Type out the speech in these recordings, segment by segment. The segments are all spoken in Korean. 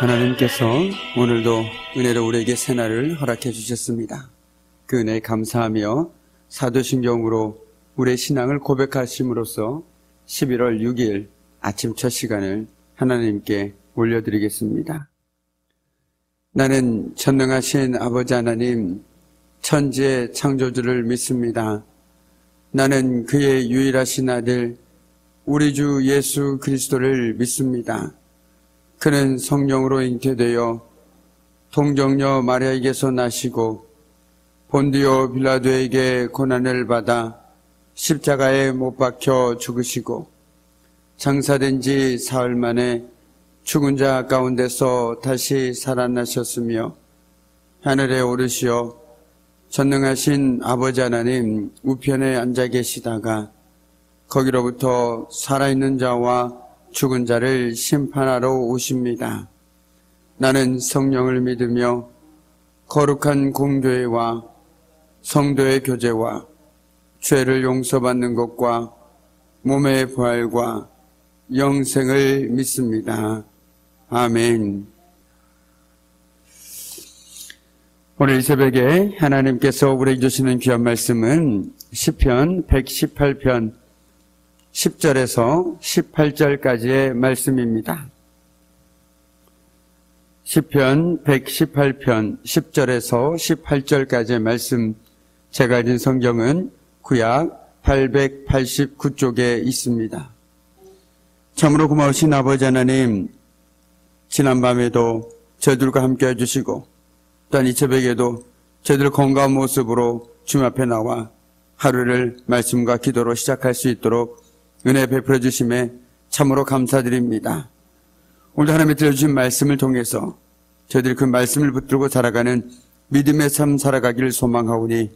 하나님께서 오늘도 은혜로 우리에게 새날을 허락해 주셨습니다. 그 은혜에 감사하며 사도신경으로 우리의 신앙을 고백하심으로써 11월 6일 아침 첫 시간을 하나님께 올려드리겠습니다. 나는 전능하신 아버지 하나님, 천지의 창조주를 믿습니다. 나는 그의 유일하신 아들 우리 주 예수 그리스도를 믿습니다. 그는 성령으로 잉태되어 동정녀 마리아에게서 나시고 본디오 빌라도에게 고난을 받아 십자가에 못 박혀 죽으시고 장사된 지 사흘 만에 죽은 자 가운데서 다시 살아나셨으며 하늘에 오르시어 전능하신 아버지 하나님 우편에 앉아 계시다가 거기로부터 살아있는 자와 죽은 자를 심판하러 오십니다. 나는 성령을 믿으며 거룩한 공교회와 성도의 교제와 죄를 용서받는 것과 몸의 부활과 영생을 믿습니다. 아멘. 오늘 이 새벽에 하나님께서 우리에게 주시는 귀한 말씀은 시편 118편 10절에서 18절까지의 말씀입니다. 시편 118편 10절에서 18절까지의 말씀, 제가 읽은 성경은 구약 889쪽에 있습니다. 참으로 고마우신 아버지 하나님, 지난밤에도 저들과 함께 해주시고 또한 이 새벽에도 저들 건강한 모습으로 주님 앞에 나와 하루를 말씀과 기도로 시작할 수 있도록 은혜 베풀어 주심에 참으로 감사드립니다. 오늘 하나님이 들려주신 말씀을 통해서 저희들이 그 말씀을 붙들고 살아가는 믿음의 삶 살아가기를 소망하오니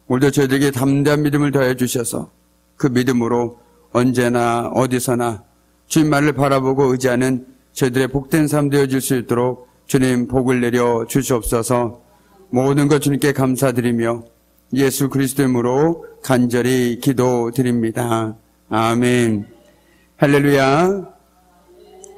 오늘도 저희들에게 담대한 믿음을 더해 주셔서 그 믿음으로 언제나 어디서나 주님만을 바라보고 의지하는 저희들의 복된 삶 되어질 수 있도록 주님 복을 내려 주시옵소서. 모든 것 주님께 감사드리며 예수 그리스도의 이름으로 간절히 기도드립니다. 아멘. 할렐루야.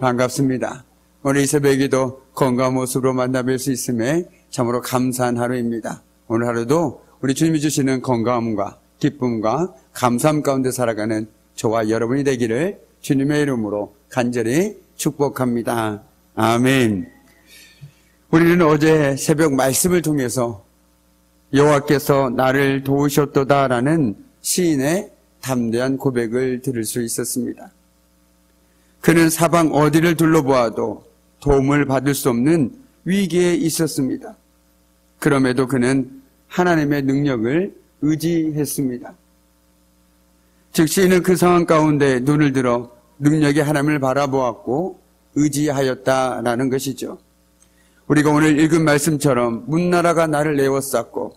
반갑습니다. 오늘 이 새벽에도 건강한 모습으로 만나뵐 수 있음에 참으로 감사한 하루입니다. 오늘 하루도 우리 주님이 주시는 건강함과 기쁨과 감사함 가운데 살아가는 저와 여러분이 되기를 주님의 이름으로 간절히 축복합니다. 아멘. 우리는 어제 새벽 말씀을 통해서 여호와께서 나를 도우셨도다라는 시인의 담대한 고백을 들을 수 있었습니다. 그는 사방 어디를 둘러보아도 도움을 받을 수 없는 위기에 있었습니다. 그럼에도 그는 하나님의 능력을 의지했습니다. 즉 시인은 그 상황 가운데 눈을 들어 능력의 하나님을 바라보았고 의지하였다라는 것이죠. 우리가 오늘 읽은 말씀처럼 문나라가 나를 애워쌌고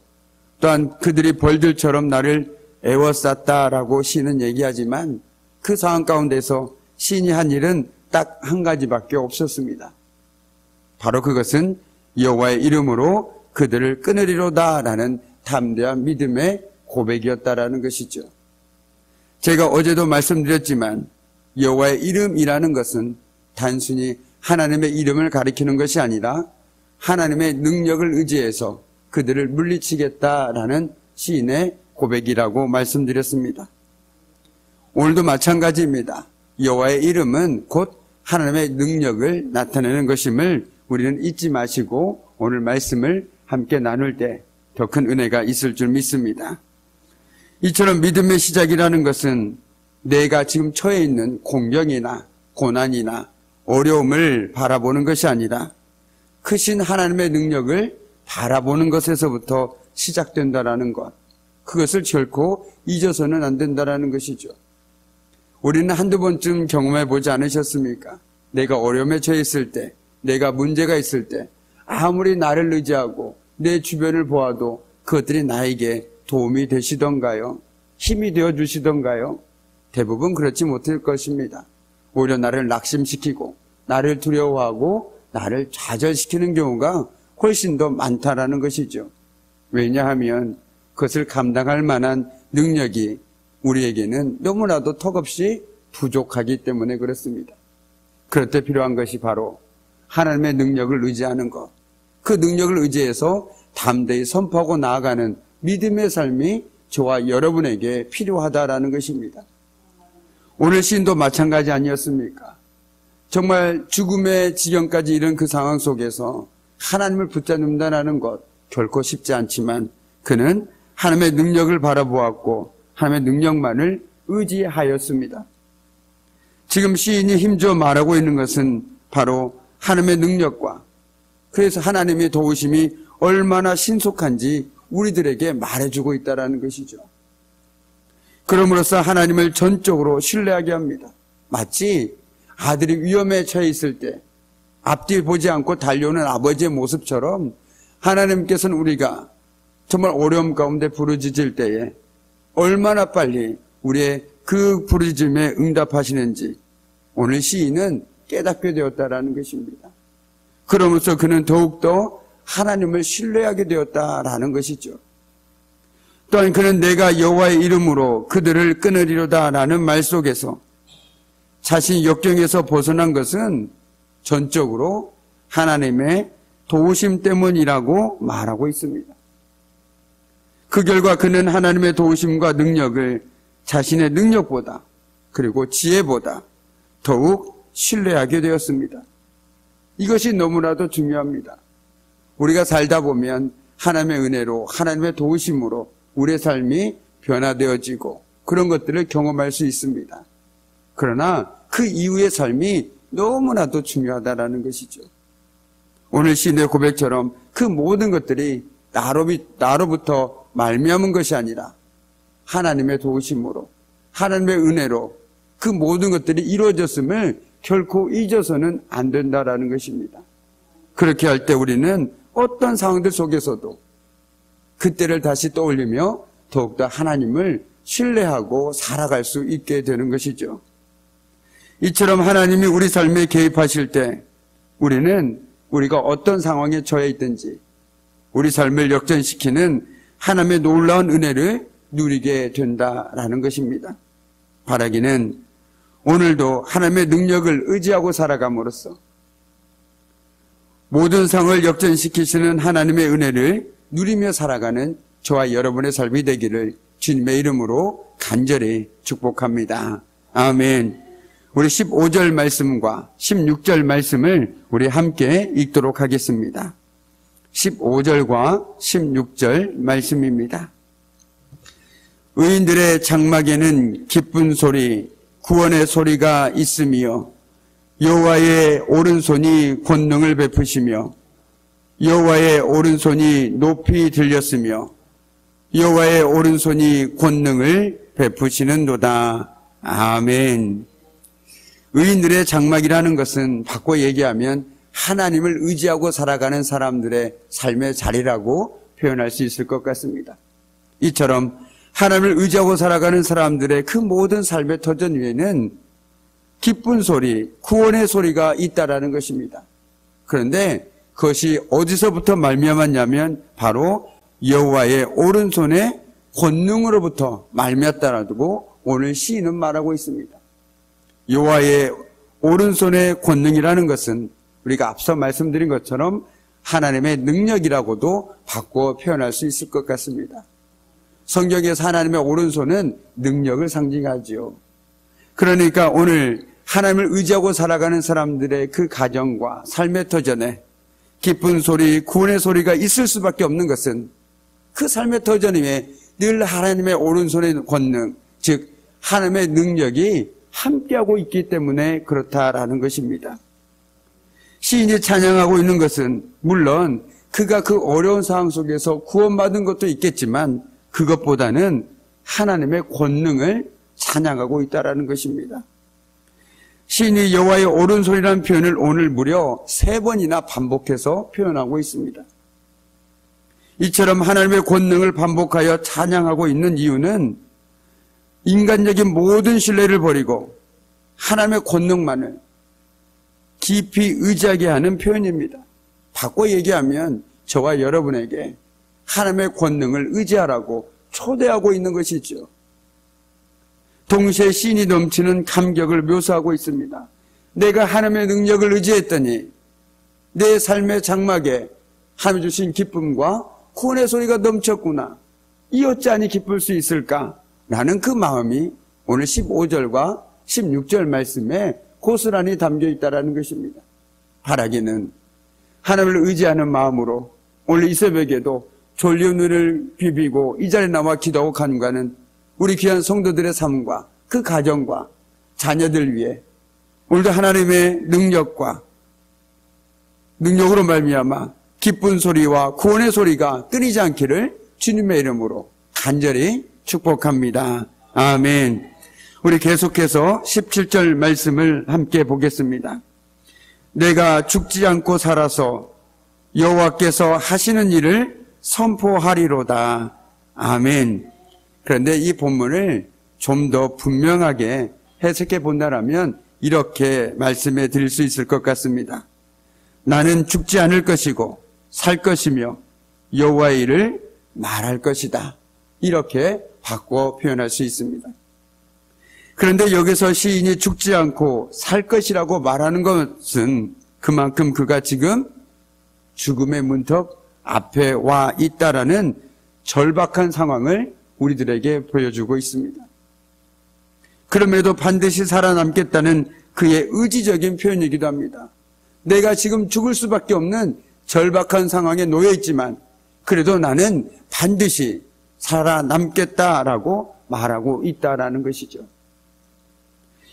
또한 그들이 벌들처럼 나를 애워쌌다라고 시인은 얘기하지만 그 상황 가운데서 시인이 한 일은 딱 한 가지밖에 없었습니다. 바로 그것은 여호와의 이름으로 그들을 끊으리로다라는 담대한 믿음의 고백이었다라는 것이죠. 제가 어제도 말씀드렸지만 여호와의 이름이라는 것은 단순히 하나님의 이름을 가리키는 것이 아니라 하나님의 능력을 의지해서 그들을 물리치겠다라는 시인의 고백이라고 말씀드렸습니다. 오늘도 마찬가지입니다. 여호와의 이름은 곧 하나님의 능력을 나타내는 것임을 우리는 잊지 마시고 오늘 말씀을 함께 나눌 때 더 큰 은혜가 있을 줄 믿습니다. 이처럼 믿음의 시작이라는 것은 내가 지금 처해 있는 공경이나 고난이나 어려움을 바라보는 것이 아니라 크신 하나님의 능력을 바라보는 것에서부터 시작된다라는 것, 그것을 결코 잊어서는 안 된다라는 것이죠. 우리는 한두 번쯤 경험해 보지 않으셨습니까? 내가 어려움에 처해 있을 때, 내가 문제가 있을 때 아무리 나를 의지하고 내 주변을 보아도 그것들이 나에게 도움이 되시던가요? 힘이 되어 주시던가요? 대부분 그렇지 못할 것입니다. 오히려 나를 낙심시키고 나를 두려워하고 나를 좌절시키는 경우가 훨씬 더 많다라는 것이죠. 왜냐하면 그것을 감당할 만한 능력이 우리에게는 너무나도 턱없이 부족하기 때문에 그렇습니다. 그럴 때 필요한 것이 바로 하나님의 능력을 의지하는 것, 그 능력을 의지해서 담대히 선포하고 나아가는 믿음의 삶이 저와 여러분에게 필요하다라는 것입니다. 오늘 시인도 마찬가지 아니었습니까? 정말 죽음의 지경까지 이른 그 상황 속에서 하나님을 붙잡는다는 것 결코 쉽지 않지만 그는 하나님의 능력을 바라보았고 하나님의 능력만을 의지하였습니다. 지금 시인이 힘주어 말하고 있는 것은 바로 하나님의 능력과 그래서 하나님의 도우심이 얼마나 신속한지 우리들에게 말해주고 있다는 것이죠. 그럼으로써 하나님을 전적으로 신뢰하게 합니다. 마치 아들이 위험에 처해 있을 때 앞뒤 보지 않고 달려오는 아버지의 모습처럼 하나님께서는 우리가 정말 어려움 가운데 부르짖을 때에 얼마나 빨리 우리의 그 부르짖음에 응답하시는지 오늘 시인은 깨닫게 되었다라는 것입니다. 그러면서 그는 더욱더 하나님을 신뢰하게 되었다라는 것이죠. 또한 그는 내가 여호와의 이름으로 그들을 끊으리로다라는 말 속에서 자신이 역경에서 벗어난 것은 전적으로 하나님의 도우심 때문이라고 말하고 있습니다. 그 결과 그는 하나님의 도우심과 능력을 자신의 능력보다 그리고 지혜보다 더욱 신뢰하게 되었습니다. 이것이 너무나도 중요합니다. 우리가 살다 보면 하나님의 은혜로 하나님의 도우심으로 우리의 삶이 변화되어지고 그런 것들을 경험할 수 있습니다. 그러나 그 이후의 삶이 너무나도 중요하다는 것이죠. 오늘 시인의 고백처럼 그 모든 것들이 나로부터 말미암은 것이 아니라 하나님의 도우심으로 하나님의 은혜로 그 모든 것들이 이루어졌음을 결코 잊어서는 안 된다라는 것입니다. 그렇게 할 때 우리는 어떤 상황들 속에서도 그때를 다시 떠올리며 더욱더 하나님을 신뢰하고 살아갈 수 있게 되는 것이죠. 이처럼 하나님이 우리 삶에 개입하실 때 우리는 우리가 어떤 상황에 처해 있든지 우리 삶을 역전시키는 하나님의 놀라운 은혜를 누리게 된다라는 것입니다. 바라기는 오늘도 하나님의 능력을 의지하고 살아감으로써 모든 상을 역전시키시는 하나님의 은혜를 누리며 살아가는 저와 여러분의 삶이 되기를 주님의 이름으로 간절히 축복합니다. 아멘. 우리 15절 말씀과 16절 말씀을 우리 함께 읽도록 하겠습니다. 15절과 16절 말씀입니다. 의인들의 장막에는 기쁜 소리, 구원의 소리가 있으며 여호와의 오른손이 권능을 베푸시며 여호와의 오른손이 높이 들렸으며 여호와의 오른손이 권능을 베푸시는도다. 아멘. 의인들의 장막이라는 것은 바꿔 얘기하면 하나님을 의지하고 살아가는 사람들의 삶의 자리라고 표현할 수 있을 것 같습니다. 이처럼 하나님을 의지하고 살아가는 사람들의 그 모든 삶의 터전 위에는 기쁜 소리, 구원의 소리가 있다라는 것입니다. 그런데 그것이 어디서부터 말미암았냐면 바로 여호와의 오른손의 권능으로부터 말미암았다라고 오늘 시인은 말하고 있습니다. 여호와의 오른손의 권능이라는 것은 우리가 앞서 말씀드린 것처럼 하나님의 능력이라고도 바꿔 표현할 수 있을 것 같습니다. 성경에서 하나님의 오른손은 능력을 상징하지요. 그러니까 오늘 하나님을 의지하고 살아가는 사람들의 그 가정과 삶의 터전에 기쁜 소리, 구원의 소리가 있을 수밖에 없는 것은 그 삶의 터전 위에 늘 하나님의 오른손의 권능, 즉 하나님의 능력이 함께하고 있기 때문에 그렇다라는 것입니다. 시인이 찬양하고 있는 것은 물론 그가 그 어려운 상황 속에서 구원받은 것도 있겠지만 그것보다는 하나님의 권능을 찬양하고 있다는 것입니다. 시인이 여호와의 오른손이라는 표현을 오늘 무려 3번이나 반복해서 표현하고 있습니다. 이처럼 하나님의 권능을 반복하여 찬양하고 있는 이유는 인간적인 모든 신뢰를 버리고 하나님의 권능만을 깊이 의지하게 하는 표현입니다. 바꿔 얘기하면 저와 여러분에게 하나님의 권능을 의지하라고 초대하고 있는 것이죠. 동시에 시인이 넘치는 감격을 묘사하고 있습니다. 내가 하나님의 능력을 의지했더니 내 삶의 장막에 하나님 주신 기쁨과 구원의 소리가 넘쳤구나. 이 어찌하니 기쁠 수 있을까? 라는 그 마음이 오늘 15절과 16절 말씀에 고스란히 담겨 있다는 것입니다. 바라기는 하나님을 의지하는 마음으로 오늘 이 새벽에도 졸려 눈을 비비고 이 자리에 나와 기도하고 간구하는 우리 귀한 성도들의 삶과 그 가정과 자녀들 위해 오늘도 하나님의 능력으로 말미암아 기쁜 소리와 구원의 소리가 끊이지 않기를 주님의 이름으로 간절히 축복합니다. 아멘. 우리 계속해서 17절 말씀을 함께 보겠습니다. 내가 죽지 않고 살아서 여호와께서 하시는 일을 선포하리로다. 아멘. 그런데 이 본문을 좀 더 분명하게 해석해 본다라면 이렇게 말씀해 드릴 수 있을 것 같습니다. 나는 죽지 않을 것이고 살 것이며 여호와의 일을 말할 것이다. 이렇게 바꿔 표현할 수 있습니다. 그런데 여기서 시인이 죽지 않고 살 것이라고 말하는 것은 그만큼 그가 지금 죽음의 문턱 앞에 와 있다라는 절박한 상황을 우리들에게 보여주고 있습니다. 그럼에도 반드시 살아남겠다는 그의 의지적인 표현이기도 합니다. 내가 지금 죽을 수밖에 없는 절박한 상황에 놓여 있지만 그래도 나는 반드시 살아남겠다라고 말하고 있다라는 것이죠.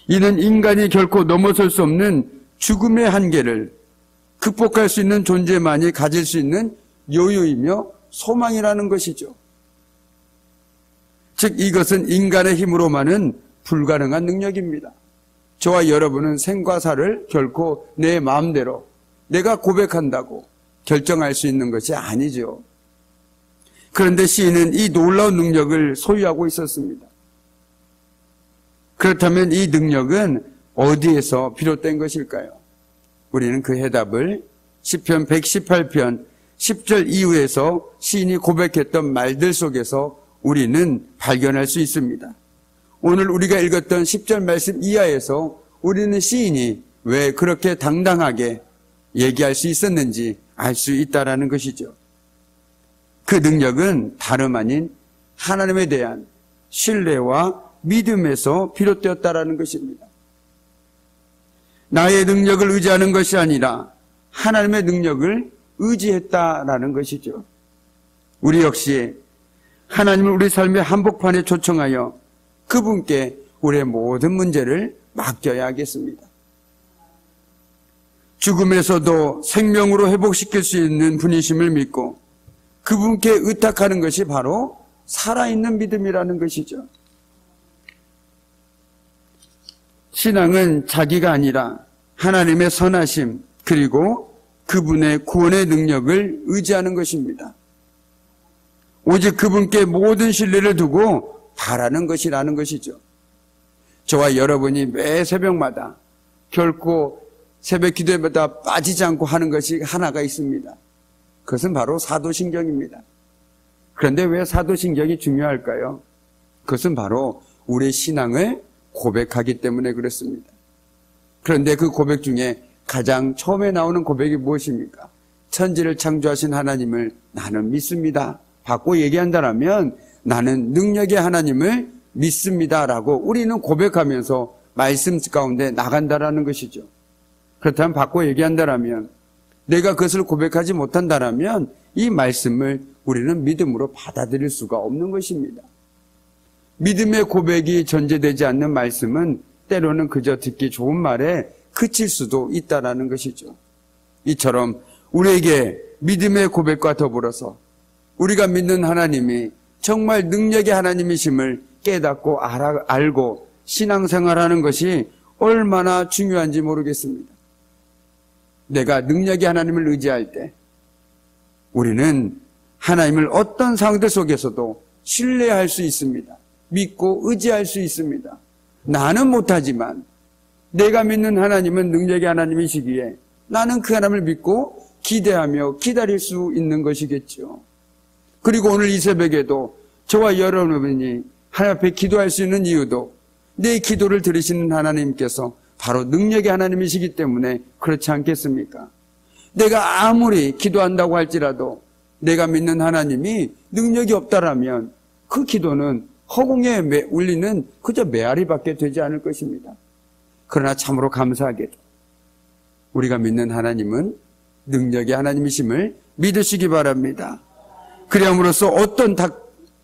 이는 인간이 결코 넘어설 수 없는 죽음의 한계를 극복할 수 있는 존재만이 가질 수 있는 여유이며 소망이라는 것이죠. 즉 이것은 인간의 힘으로만은 불가능한 능력입니다. 저와 여러분은 생과 사를 결코 내 마음대로 내가 고백한다고 결정할 수 있는 것이 아니죠. 그런데 시인은 이 놀라운 능력을 소유하고 있었습니다. 그렇다면 이 능력은 어디에서 비롯된 것일까요? 우리는 그 해답을 시편 118편 10절 이후에서 시인이 고백했던 말들 속에서 우리는 발견할 수 있습니다. 오늘 우리가 읽었던 10절 말씀 이하에서 우리는 시인이 왜 그렇게 당당하게 얘기할 수 있었는지 알 수 있다라는 것이죠. 그 능력은 다름 아닌 하나님에 대한 신뢰와 믿음에서 비롯되었다라는 것입니다. 나의 능력을 의지하는 것이 아니라 하나님의 능력을 의지했다라는 것이죠. 우리 역시 하나님을 우리 삶의 한복판에 초청하여 그분께 우리의 모든 문제를 맡겨야 하겠습니다. 죽음에서도 생명으로 회복시킬 수 있는 분이심을 믿고 그분께 의탁하는 것이 바로 살아있는 믿음이라는 것이죠. 신앙은 자기가 아니라 하나님의 선하심 그리고 그분의 구원의 능력을 의지하는 것입니다. 오직 그분께 모든 신뢰를 두고 바라는 것이라는 것이죠. 저와 여러분이 매 새벽마다 결코 새벽 기도에마다 빠지지 않고 하는 것이 하나가 있습니다. 그것은 바로 사도신경입니다. 그런데 왜 사도신경이 중요할까요? 그것은 바로 우리의 신앙을 고백하기 때문에 그렇습니다. 그런데 그 고백 중에 가장 처음에 나오는 고백이 무엇입니까? 천지를 창조하신 하나님을 나는 믿습니다. 바꿔 얘기한다면 나는 능력의 하나님을 믿습니다라고 우리는 고백하면서 말씀 가운데 나간다라는 것이죠. 그렇다면 바꿔 얘기한다면 내가 그것을 고백하지 못한다면 이 말씀을 우리는 믿음으로 받아들일 수가 없는 것입니다. 믿음의 고백이 전제되지 않는 말씀은 때로는 그저 듣기 좋은 말에 그칠 수도 있다라는 것이죠. 이처럼 우리에게 믿음의 고백과 더불어서 우리가 믿는 하나님이 정말 능력의 하나님이심을 깨닫고 알고 신앙생활하는 것이 얼마나 중요한지 모르겠습니다. 내가 능력의 하나님을 의지할 때 우리는 하나님을 어떤 상황들 속에서도 신뢰할 수 있습니다. 믿고 의지할 수 있습니다. 나는 못하지만 내가 믿는 하나님은 능력의 하나님이시기에 나는 그 하나님을 믿고 기대하며 기다릴 수 있는 것이겠죠. 그리고 오늘 이 새벽에도 저와 여러분이 하나님 앞에 기도할 수 있는 이유도 내 기도를 들으시는 하나님께서 바로 능력의 하나님이시기 때문에 그렇지 않겠습니까? 내가 아무리 기도한다고 할지라도 내가 믿는 하나님이 능력이 없다라면 그 기도는 허공에 울리는 그저 메아리밖에 되지 않을 것입니다. 그러나 참으로 감사하게도 우리가 믿는 하나님은 능력의 하나님이심을 믿으시기 바랍니다. 그래함으로써 어떤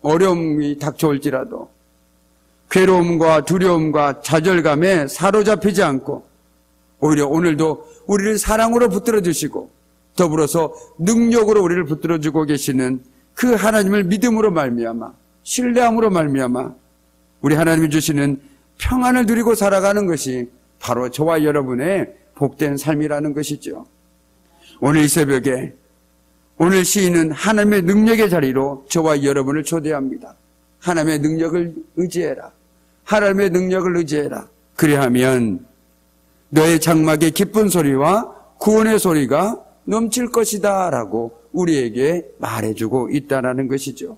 어려움이 닥쳐올지라도 괴로움과 두려움과 좌절감에 사로잡히지 않고 오히려 오늘도 우리를 사랑으로 붙들어 주시고 더불어서 능력으로 우리를 붙들어 주고 계시는 그 하나님을 믿음으로 말미암아 신뢰함으로 말미암아 우리 하나님이 주시는 평안을 누리고 살아가는 것이 바로 저와 여러분의 복된 삶이라는 것이죠. 오늘 이 새벽에 오늘 시인은 하나님의 능력의 자리로 저와 여러분을 초대합니다. 하나님의 능력을 의지해라. 하나님의 능력을 의지해라. 그리하면 너의 장막에 기쁜 소리와 구원의 소리가 넘칠 것이다 라고 우리에게 말해주고 있다는 것이죠.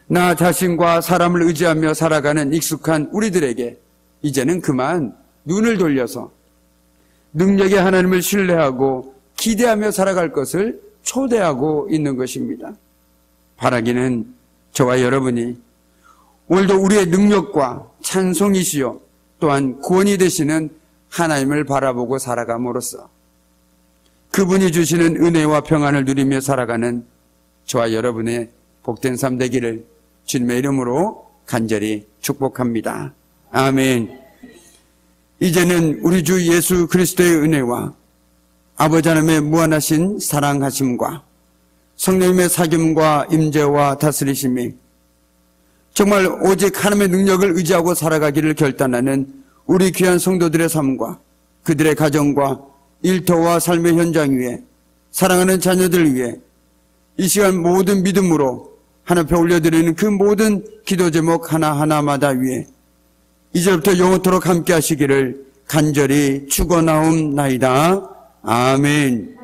나 자신과 사람을 의지하며 살아가는 익숙한 우리들에게 이제는 그만 눈을 돌려서 능력의 하나님을 신뢰하고 기대하며 살아갈 것을 초대하고 있는 것입니다. 바라기는 저와 여러분이 오늘도 우리의 능력과 찬송이시요 또한 구원이 되시는 하나님을 바라보고 살아감으로써 그분이 주시는 은혜와 평안을 누리며 살아가는 저와 여러분의 복된 삶 되기를 주님의 이름으로 간절히 축복합니다. 아멘. 이제는 우리 주 예수 그리스도의 은혜와 아버지 하나님의 무한하신 사랑하심과 성령님의 사귐과 임재와 다스리심이 정말 오직 하나님의 능력을 의지하고 살아가기를 결단하는 우리 귀한 성도들의 삶과 그들의 가정과 일터와 삶의 현장 위에 사랑하는 자녀들 위해 이 시간 모든 믿음으로 하나님 앞에 올려드리는 그 모든 기도 제목 하나하나마다 위에 이제부터 영원토록 함께 하시기를 간절히 축원하옵나이다. 아멘.